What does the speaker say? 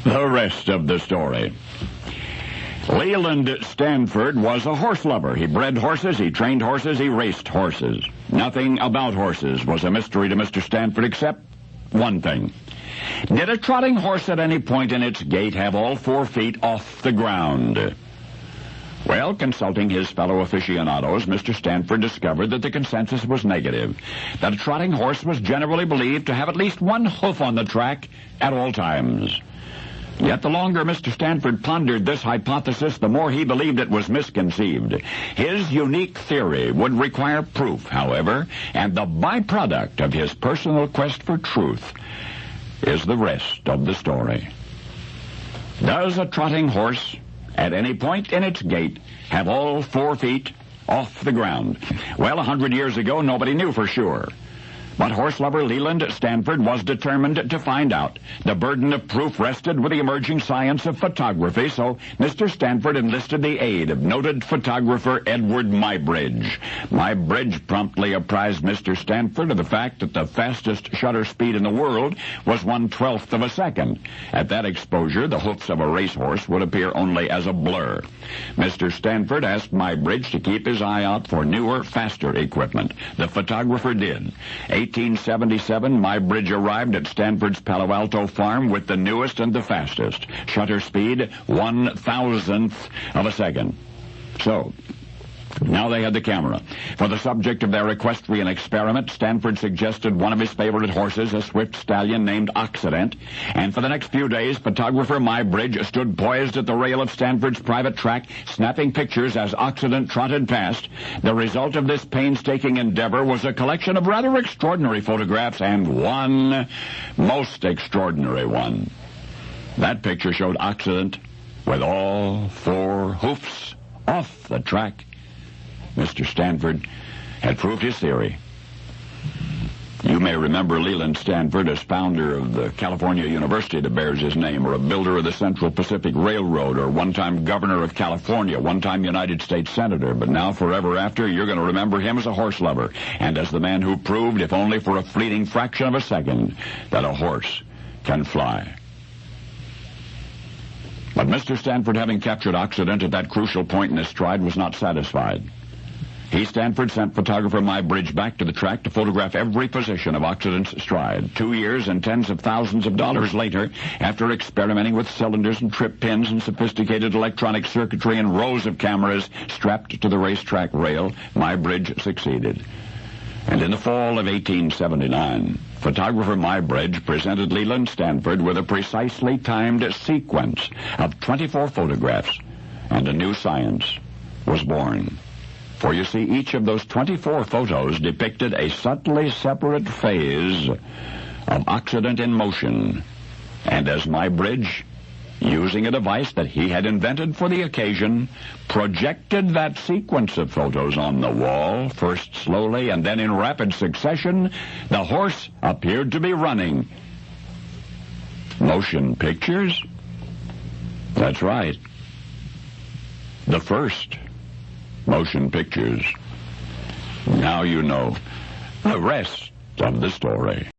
The rest of the story. Leland Stanford was a horse lover. He bred horses, he trained horses, he raced horses. Nothing about horses was a mystery to Mr. Stanford except one thing. Did a trotting horse at any point in its gait have all 4 feet off the ground? Well, consulting his fellow aficionados, Mr. Stanford discovered that the consensus was negative, that a trotting horse was generally believed to have at least 1 hoof on the track at all times. Yet the longer Mr. Stanford pondered this hypothesis, the more he believed it was misconceived. His unique theory would require proof, however, and the byproduct of his personal quest for truth is the rest of the story. Does a trotting horse, at any point in its gait, have all 4 feet off the ground? Well, 100 years ago, nobody knew for sure. But horse lover Leland Stanford was determined to find out. The burden of proof rested with the emerging science of photography, so Mr. Stanford enlisted the aid of noted photographer Edward Muybridge. Muybridge promptly apprised Mr. Stanford of the fact that the fastest shutter speed in the world was 1/12 of a second. At that exposure, the hoofs of a racehorse would appear only as a blur. Mr. Stanford asked Muybridge to keep his eye out for newer, faster equipment. The photographer did. 1877, Muybridge arrived at Stanford's Palo Alto farm with the newest and the fastest. Shutter speed, 1/1000th of a second. So, now they had the camera. For the subject of their equestrian experiment, Stanford suggested one of his favorite horses, a swift stallion named Occident. And for the next few days, photographer Muybridge stood poised at the rail of Stanford's private track, snapping pictures as Occident trotted past. The result of this painstaking endeavor was a collection of rather extraordinary photographs, and one most extraordinary one. That picture showed Occident with all 4 hoofs off the track. Mr. Stanford had proved his theory. You may remember Leland Stanford as founder of the California University that bears his name, or a builder of the Central Pacific Railroad, or one-time governor of California, one-time United States senator. But now, forever after, you're going to remember him as a horse lover, and as the man who proved, if only for a fleeting fraction of a second, that a horse can fly. But Mr. Stanford, having captured Occident at that crucial point in his stride, was not satisfied. He, Stanford, sent photographer Muybridge back to the track to photograph every position of Occident's stride. 2 years and tens of thousands of dollars later, after experimenting with cylinders and trip pins and sophisticated electronic circuitry and rows of cameras strapped to the racetrack rail, Muybridge succeeded. And in the fall of 1879, photographer Muybridge presented Leland Stanford with a precisely timed sequence of 24 photographs, and a new science was born. For you see, each of those 24 photos depicted a subtly separate phase of Occident in motion. And as Muybridge, using a device that he had invented for the occasion, projected that sequence of photos on the wall, first slowly and then in rapid succession, the horse appeared to be running. Motion pictures? That's right. The first motion pictures. Now you know the rest of the story.